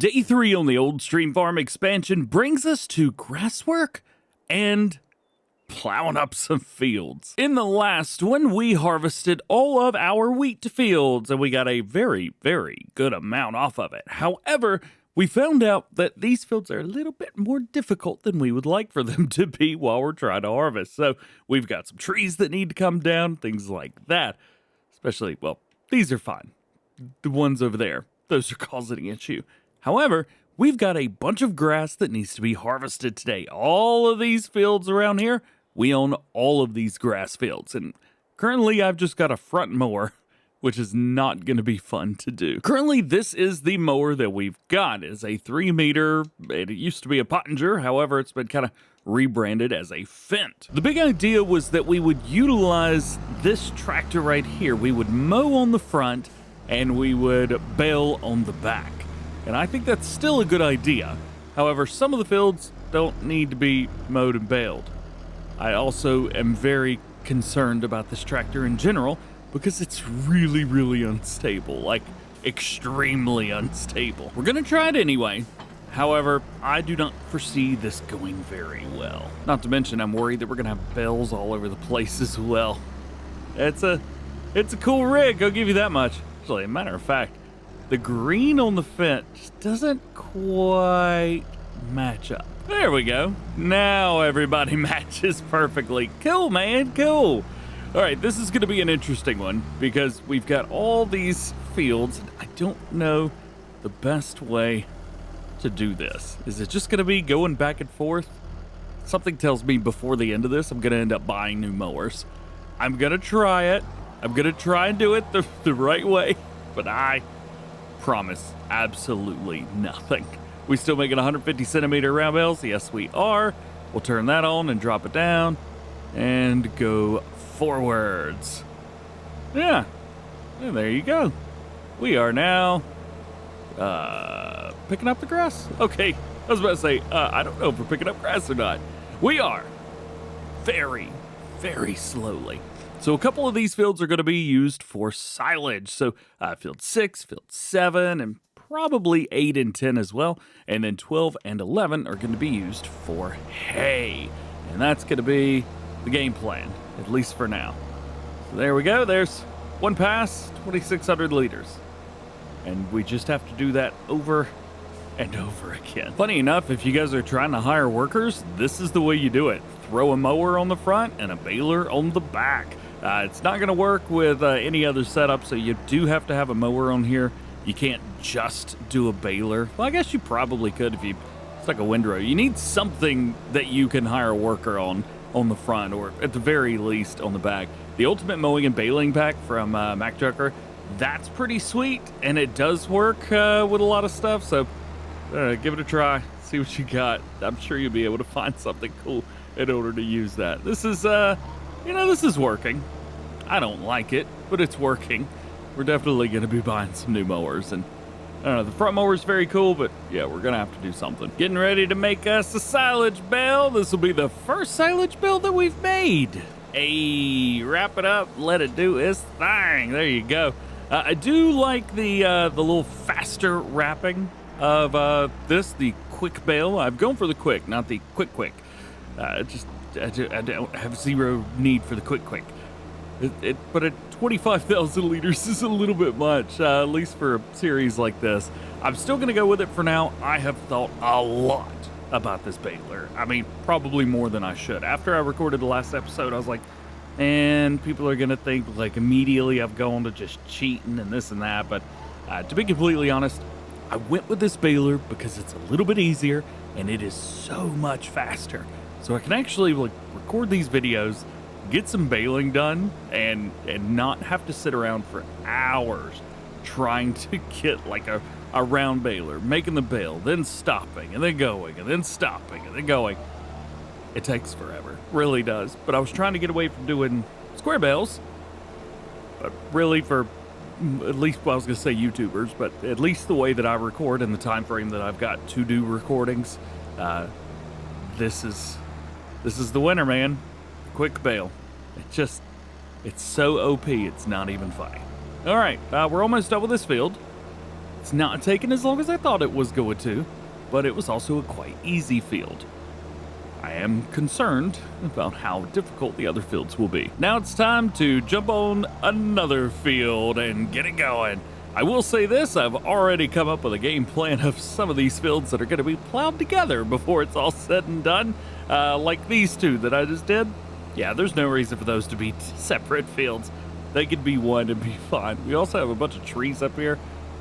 Day 3 on the Old Stream Farm expansion brings us to grass work and plowing up some fields. In the last one, we harvested all of our wheat fields, and we got a very, very good amount off of it. However, we found out that these fields are a little bit more difficult than we would like for them to be while we're trying to harvest. So we've got some trees that need to come down, things like that. Especially, well, these are fine. The ones over there, those are causing an issue. However, we've got a bunch of grass that needs to be harvested today. All of these fields around here, we own all of these grass fields. And currently, I've just got a front mower, which is not going to be fun to do. Currently, this is the mower that we've got. It's a 3-meter. It used to be a Pottinger. However, it's been kind of rebranded as a Fendt. The big idea was that we would utilize this tractor right here. We would mow on the front and we would bale on the back. And I think that's still a good idea. However, some of the fields don't need to be mowed and baled. I also am very concerned about this tractor in general because it's really, really unstable, like extremely unstable. We're gonna try it anyway. However, I do not foresee this going very well. Not to mention, I'm worried that we're gonna have bells all over the place as well. It's a cool rig, I'll give you that much. Actually, a matter of fact, the green on the fence just doesn't quite match up. There we go. Now everybody matches perfectly. Cool, man, cool. All right, this is going to be an interesting one because we've got all these fields. I don't know the best way to do this. Is it just going to be going back and forth? Something tells me before the end of this, I'm going to end up buying new mowers. I'm going to try it. I'm going to try and do it the right way, but I promise absolutely nothing. We still making 150 centimeter round bales? Yes, we are. We'll turn that on and drop it down and go forwards. Yeah, and there you go. We are now picking up the grass. Okay, I was about to say, I don't know if we're picking up grass or not. We are very, very slowly. So a couple of these fields are going to be used for silage. So field 6, field 7, and probably 8 and 10 as well. And then 12 and 11 are going to be used for hay. And that's going to be the game plan, at least for now. So there we go. There's one pass, 2,600 liters. And we just have to do that over and over again. Funny enough, if you guys are trying to hire workers, this is the way you do it. Throw a mower on the front and a baler on the back. It's not going to work with any other setup, so you do have to have a mower on here. You can't just do a baler. Well, I guess you probably could if you stuck a windrow. You need something that you can hire a worker on the front, or at the very least on the back. The Ultimate Mowing and Baling Pack from Mac Trucker, that's pretty sweet, and it does work with a lot of stuff, so give it a try. See what you got. I'm sure you'll be able to find something cool in order to use that. This is, this is working. I don't like it, but it's working. We're definitely going to be buying some new mowers, and I don't know, the front mower is very cool, but yeah, we're going to have to do something. Getting ready to make us a silage bale. This will be the first silage bale that we've made. Hey, wrap it up, let it do its thing. There you go. I do like the little faster wrapping of the quick bale. I've gone for the quick, not the quick. I don't have zero need for the quick. But at 25,000 liters is a little bit much, at least for a series like this. I'm still going to go with it for now. I have thought a lot about this baler. I mean, probably more than I should. After I recorded the last episode, I was like, and people are going to think, like, immediately I've gone to just cheating and this and that. But to be completely honest, I went with this baler because it's a little bit easier and it is so much faster. So I can actually record these videos, get some baling done, and not have to sit around for hours trying to get like a round baler, making the bale, then stopping, and then going, and then stopping, and then going. It takes forever, really does. But I was trying to get away from doing square bales, but really for at least, well, I was going to say YouTubers, but at least the way that I record and the time frame that I've got to do recordings, this is the winner, man. Quick bale. It's so OP, it's not even funny. All right, we're almost done with this field. Let's It's not taking as long as I thought it was going to, but it was also a quite easy field. I am concerned about how difficult the other fields will be. Now it's time to jump on another field and get it going. I will say this, I've already come up with a game plan of some of these fields that are going to be plowed together before it's all said and done, like these two that I just did. Yeah, there's no reason for those to be separate fields. They could be one and be fine. We also have a bunch of trees up here.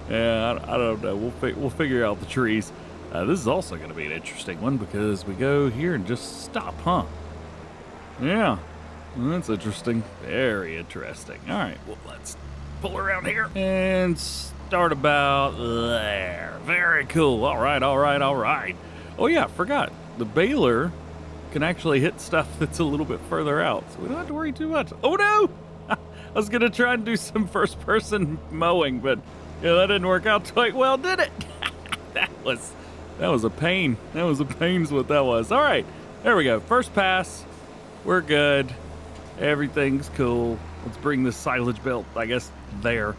Yeah, I don't know. We'll figure out the trees. This is also going to be an interesting one because we go here and just stop, huh? Yeah, that's interesting. Very interesting. All right, well, let's pull around here and start about there. Very cool. All right. Oh, yeah, I forgot. The baler can actually hit stuff that's a little bit further out, so we don't have to worry too much. Oh, no! I was going to try and do some first-person mowing, but yeah, that didn't work out quite well, did it? That was a pain. That was a pain is what that was. All right, there we go. First pass. We're good. Everything's cool. Let's bring the silage belt, I guess, there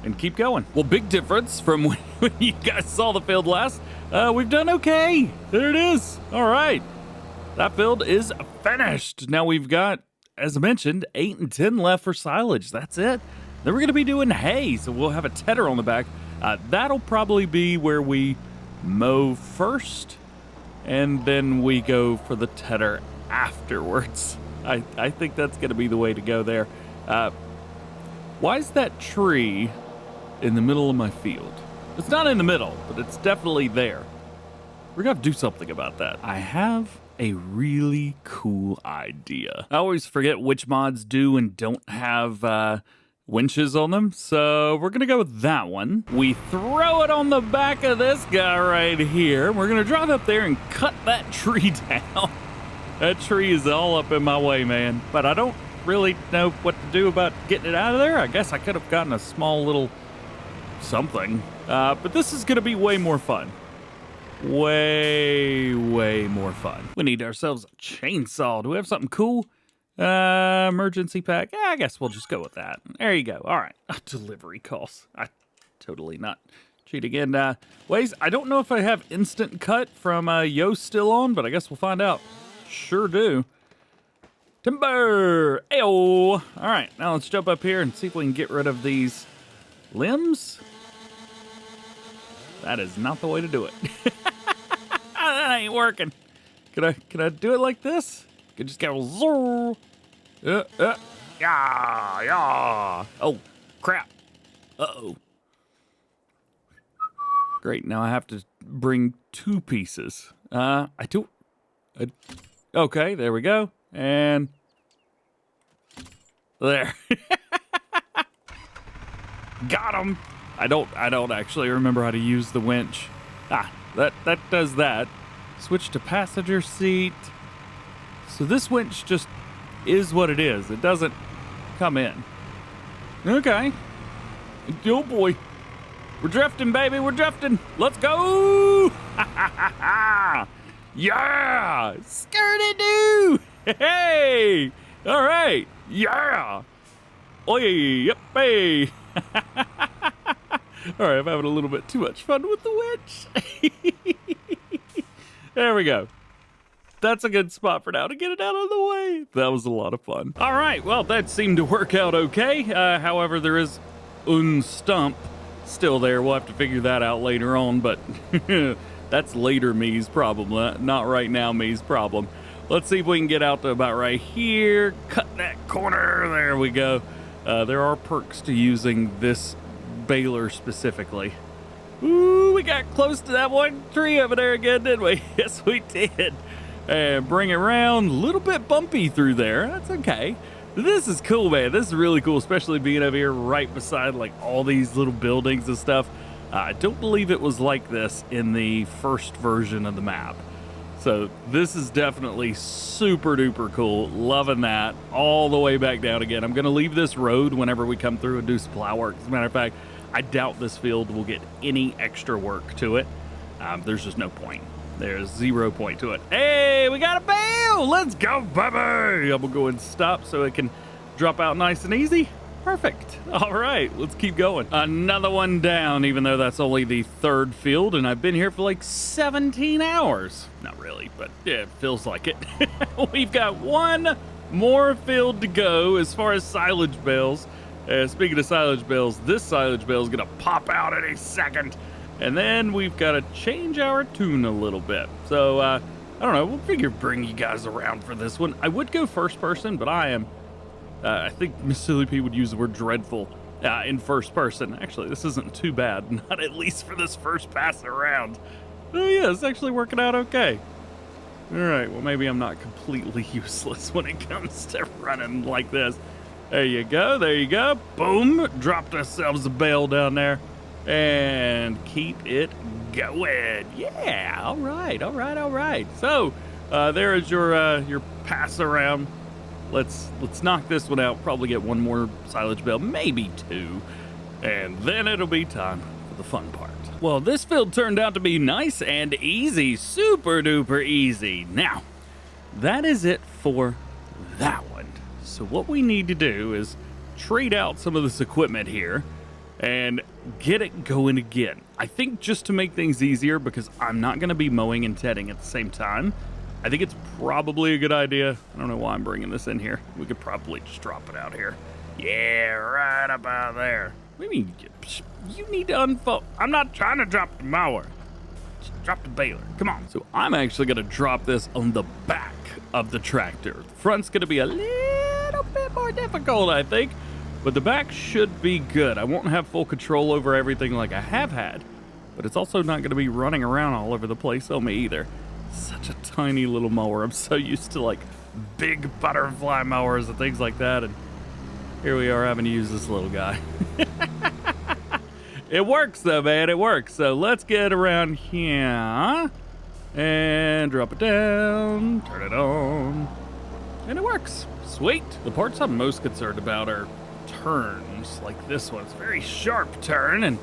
and keep going. Well, big difference from when you guys saw the field last. We've done okay. There it is. All right. That field is finished. Now we've got, as I mentioned, 8 and 10 left for silage. That's it. Then we're going to be doing hay, so we'll have a tedder on the back. That'll probably be where we mow first, and then we go for the tedder afterwards. I think that's going to be the way to go there. Why is that tree in the middle of my field? It's not in the middle, but it's definitely there. We're going to have to do something about that. I have a really cool idea. I always forget which mods do and don't have winches on them, so we're gonna go with that one. We throw it on the back of this guy right here. We're gonna drive up there and cut that tree down. That tree is all up in my way, man, but I don't really know what to do about getting it out of there. I guess I could have gotten a small little something, but this is gonna be way more fun. Way more fun. We need ourselves a chainsaw. Do we have something cool? Emergency pack. Yeah, I guess we'll just go with that. There you go. All right. Delivery costs. I totally not cheating. And ways, I don't know if I have instant cut from Yo still on, but I guess we'll find out. Sure do. Timber. Ayo. All right. Now let's jump up here and see if we can get rid of these limbs. That is not the way to do it. That ain't working. Can I do it like this? Could just go zoom. Yeah. Oh, crap. Uh-oh. Great, now I have to bring 2 pieces. Okay, there we go. And there. Got him. I don't actually remember how to use the winch. That does that. Switch to passenger seat. So this winch just is what it is. It doesn't come in. Okay. Oh boy. We're drifting, baby. We're drifting. Let's go. Yeah. Skirty doo. Hey. All right. Yeah. Oh yeah. Yep. Hey. All right. I'm having a little bit too much fun with the winch. There we go. That's a good spot for now to get it out of the way. That was a lot of fun. All right, well, that seemed to work out okay. However, there is un stump still there. We'll have to figure that out later on, but that's later me's problem, not right now me's problem. Let's see if we can get out to about right here. Cut that corner. There we go. There are perks to using this baler specifically. Ooh, we got close to that one tree over there again, didn't we? Yes, we did. And bring it around. A little bit bumpy through there. That's okay. This is cool, man. This is really cool, especially being over here right beside like all these little buildings and stuff. I don't believe it was like this in the first version of the map. So this is definitely super duper cool. Loving that. All the way back down again. I'm going to leave this road whenever we come through and do some plow work. As a matter of fact, I doubt this field will get any extra work to it. There's just no point. There's 0 point to it. Hey, we got a bale! Let's go, baby! I'm gonna go and stop so it can drop out nice and easy. Perfect. All right, let's keep going. Another one down, even though that's only the third field, and I've been here for like 17 hours. Not really, but yeah, it feels like it. We've got one more field to go as far as silage bales. Speaking of silage bales, this silage bale is going to pop out any second. And then we've got to change our tune a little bit. So, I don't know, we'll figure bring you guys around for this one. I would go first person, but I think Miss Silly P would use the word dreadful in first person. Actually, this isn't too bad, not at least for this first pass around. Oh yeah, it's actually working out okay. All right, well maybe I'm not completely useless when it comes to running like this. There you go, there you go. Boom, dropped ourselves a bale down there. And keep it going. Yeah, all right, all right, all right. So, there is your pass around. Let's knock this one out. Probably get one more silage bale, maybe two, and then it'll be time for the fun part. Well, this field turned out to be nice and easy, super duper easy. Now, that is it for that one. So what we need to do is trade out some of this equipment here and get it going again. I think just to make things easier, because I'm not going to be mowing and tedding at the same time, I think it's probably a good idea. I don't know why I'm bringing this in here. We could probably just drop it out here. Yeah, right about there. What do you mean? You need to unfold. I'm not trying to drop the mower. Just drop the baler. Come on. So I'm actually going to drop this on the back of the tractor. The front's going to be a little bit more difficult, I think. But the back should be good. I won't have full control over everything like I have had. But it's also not going to be running around all over the place on me either. Such a tiny little mower. I'm so used to like big butterfly mowers and things like that, and here we are having to use this little guy. It works though, man, it works. So let's get around here and drop it down, turn it on, and it works. Sweet. The parts I'm most concerned about are turns like this one. It's a very sharp turn, and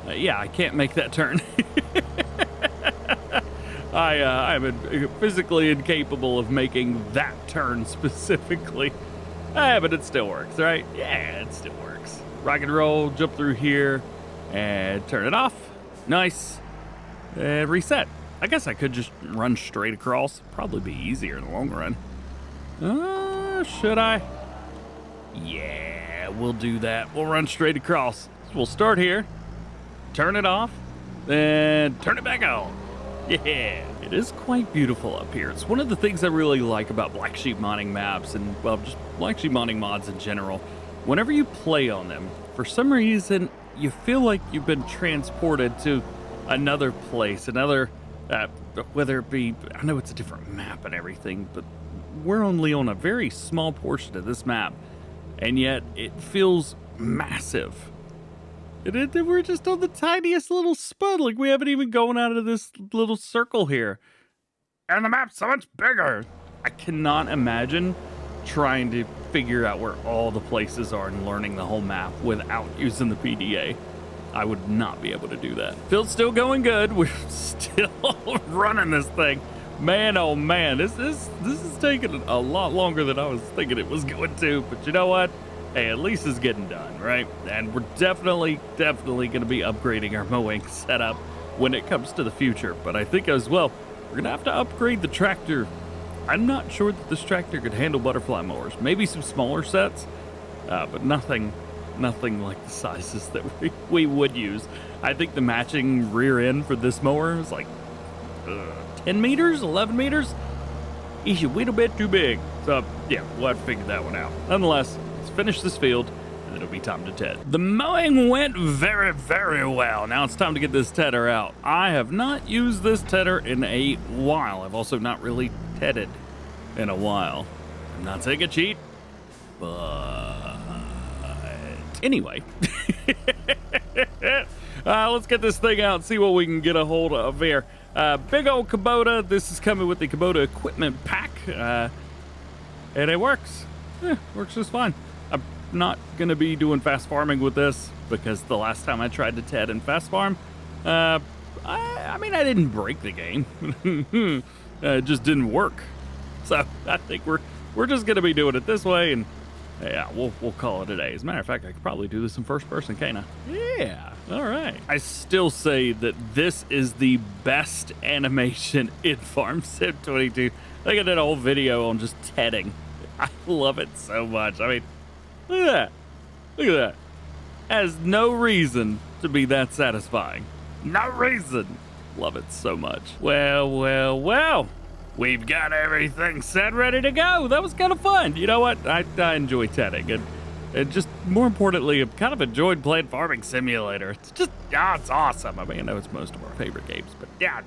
yeah, I can't make that turn. I'm physically incapable of making that turn specifically. But it still works, right? Yeah, it still works. Rock and roll, jump through here, and turn it off. Nice. And reset. I guess I could just run straight across. Probably be easier in the long run. Should I? Yeah, we'll do that. We'll run straight across. So we'll start here, turn it off, then turn it back on. Yeah, it is quite beautiful up here. It's one of the things I really like about Black Sheep modding maps and, well, just Black Sheep modding mods in general. Whenever you play on them, for some reason, you feel like you've been transported to another place, another, whether it be, I know it's a different map and everything, but we're only on a very small portion of this map, and yet it feels massive. We're just on the tiniest little spot, like we haven't even gone out of this little circle here. And the map's so much bigger. I cannot imagine trying to figure out where all the places are and learning the whole map without using the PDA. I would not be able to do that. Field's still going good. We're still running this thing. Man, oh man, this is taking a lot longer than I was thinking it was going to. But you know what? Hey, at least it's getting done, right? And we're definitely going to be upgrading our mowing setup when it comes to the future. But I think as well, we're going to have to upgrade the tractor. I'm not sure that this tractor could handle butterfly mowers. Maybe some smaller sets, but nothing like the sizes that we would use. I think the matching rear end for this mower is like 10 meters, 11 meters. Eesh, a little bit too big. So yeah, we'll have to figure that one out. Nonetheless, let's finish this field, and then it'll be time to ted. The mowing went very, very well. Now it's time to get this tedder out. I have not used this tedder in a while. I've also not really tedded in a while. I'm not saying a cheat, but anyway. Let's get this thing out and see what we can get a hold of here. Big old Kubota. This is coming with the Kubota equipment pack, and it works. Works just fine. I'm not going to be doing fast farming with this because the last time I tried to ted and fast farm, I mean, I didn't break the game. It just didn't work. So I think we're just going to be doing it this way, and Yeah, we'll call it a day. As a matter of fact, I could probably do this in first person, can't I? Yeah, all right. I still say that this is the best animation in Farm Sim 22. I think I did a whole video on just tedding. I love it so much. I mean, look at that. Look at that. Has no reason to be that satisfying. No reason. Love it so much. Well. We've got everything set, ready to go. That was kind of fun. You know what? I enjoy tedding. And just more importantly, I've kind of enjoyed playing Farming Simulator. It's just, it's awesome. I mean, I know it's most of our favorite games, but yeah,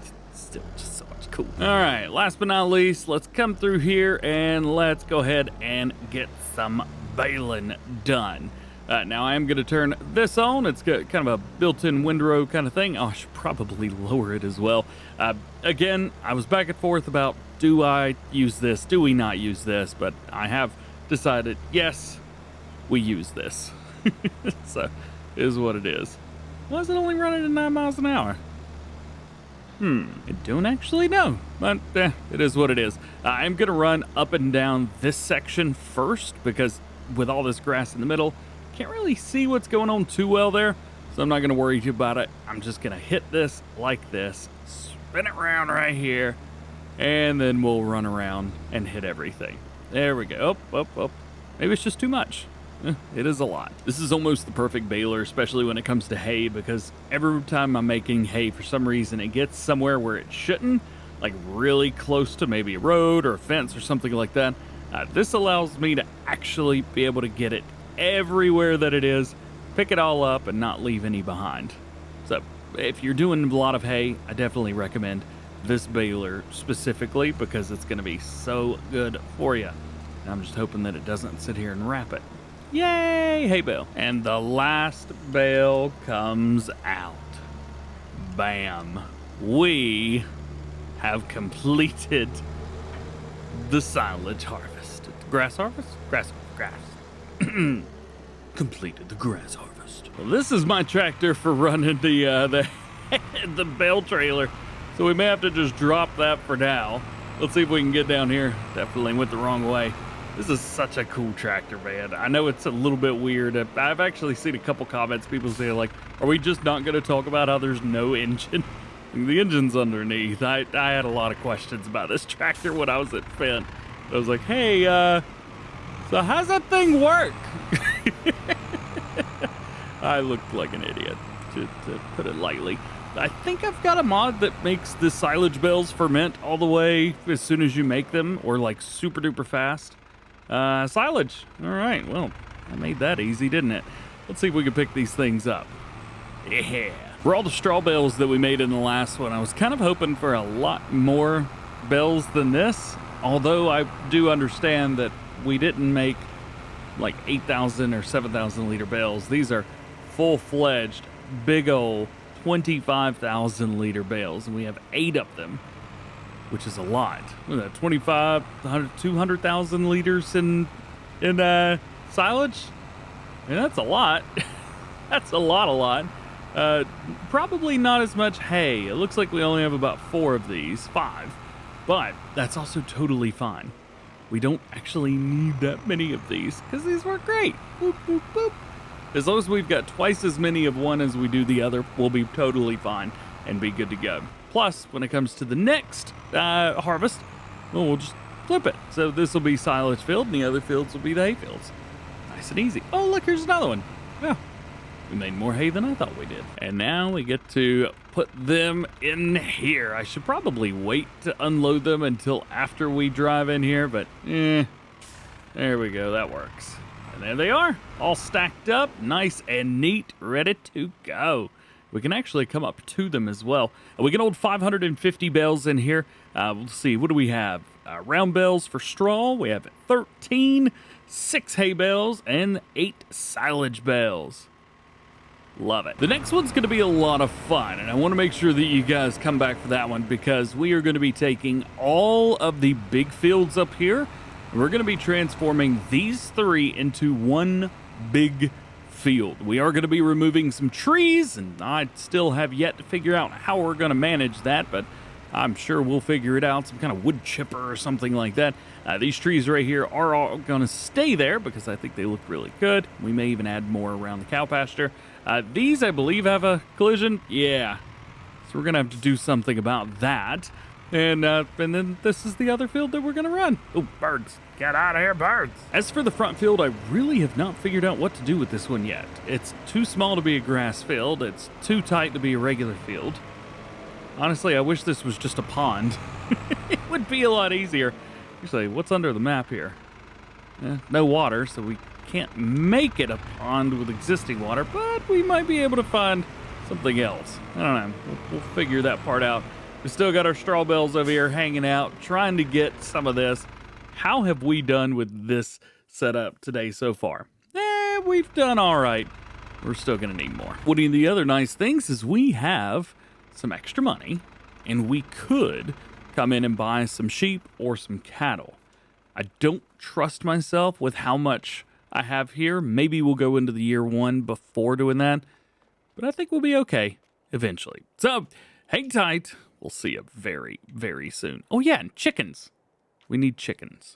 it's still just so much cool. All right, last but not least, let's come through here and let's go ahead and get some baling done. Now I am going to turn this on. It's got kind of a built-in windrow kind of thing. Oh, I should probably lower it as well. Again, I was back and forth about, do I use this? Do we not use this? But I have decided, yes, we use this. So, it is what it is. Why is it only running at 9 miles an hour? I don't actually know, but it is what it is. I'm going to run up and down this section first because with all this grass in the middle, can't really see what's going on too well there, so I'm not going to worry too about it. I'm just going to hit this like this, spin it around right here, and then we'll run around and hit everything. There we go. Up. Maybe it's just too much. It is a lot. This is almost the perfect baler, especially when it comes to hay, because every time I'm making hay, for some reason, it gets somewhere where it shouldn't, like really close to maybe a road or a fence or something like that. This allows me to actually be able to get it everywhere that it is, pick it all up, and not leave any behind. So if you're doing a lot of hay, I definitely recommend this baler specifically because it's going to be so good for you. And I'm just hoping that it doesn't sit here and wrap it. Yay, hay bale. And the last bale comes out. Bam. We have completed the silage harvest. Grass harvest? Grass. Completed the grass harvest. Well, this is my tractor for running the bale trailer, so we may have to just drop that for now. Let's see if we can get down here. Definitely went the wrong way. This is such a cool tractor, man. I know it's a little bit weird. I've actually seen a couple comments, people say like, are we just not going to talk about how there's no engine? The engine's underneath. I had a lot of questions about this tractor when I was at Fent. I was like, hey, so how's that thing work? I looked like an idiot, to put it lightly. I think I've got a mod that makes the silage bales ferment all the way as soon as you make them, or like super duper fast. Silage. All right, well, I made that easy, didn't it? Let's see if we can pick these things up. Yeah. For all the straw bales that we made in the last one, I was kind of hoping for a lot more bales than this, although I do understand that we didn't make like 8,000 or 7,000 liter bales. These are full-fledged, big old 25,000 liter bales, and we have 8 of them, which is a lot. What is that, 200,000 liters in silage? Yeah, that's a lot. That's a lot. Probably not as much hay. It looks like we only have about 4 of these, 5, but that's also totally fine. We don't actually need that many of these because these work great. Boop, boop, boop. As long as we've got twice as many of one as we do the other, we'll be totally fine and be good to go. Plus, when it comes to the next harvest, well, we'll just flip it. So this will be silage field and the other fields will be the hay fields. Nice and easy. Oh, look, here's another one. Yeah. We made more hay than I thought we did. And now we get to put them in here. I should probably wait to unload them until after we drive in here, but there we go, that works. And there they are, all stacked up, nice and neat, ready to go. We can actually come up to them as well. We can hold 550 bales in here. Let's see, what do we have? Round bales for straw, we have 13, 6 hay bales, and 8 silage bales. Love it. The next one's going to be a lot of fun, and I want to make sure that you guys come back for that one because we are going to be taking all of the big fields up here, and we're going to be transforming these 3 into one big field. We are going to be removing some trees, and I still have yet to figure out how we're going to manage that, but I'm sure we'll figure it out, some kind of wood chipper or something like that. These trees right here are all going to stay there because I think they look really good. We may even add more around the cow pasture. These, I believe, have a collision. Yeah. So we're going to have to do something about that. And then this is the other field that we're going to run. Oh, birds. Get out of here, birds. As for the front field, I really have not figured out what to do with this one yet. It's too small to be a grass field. It's too tight to be a regular field. Honestly, I wish this was just a pond. It would be a lot easier. Actually, what's under the map here? No water, so we can't make it a pond with existing water, but we might be able to find something else. I don't know. We'll figure that part out. We still got our straw bales over here hanging out, trying to get some of this. How have we done with this setup today so far? We've done all right. We're still going to need more. One of the other nice things is we have some extra money, and we could come in and buy some sheep or some cattle. I don't trust myself with how much I have here. Maybe we'll go into the year one before doing that, but I think we'll be okay eventually. So hang tight. We'll see you very, very soon. Oh yeah, and chickens. We need chickens.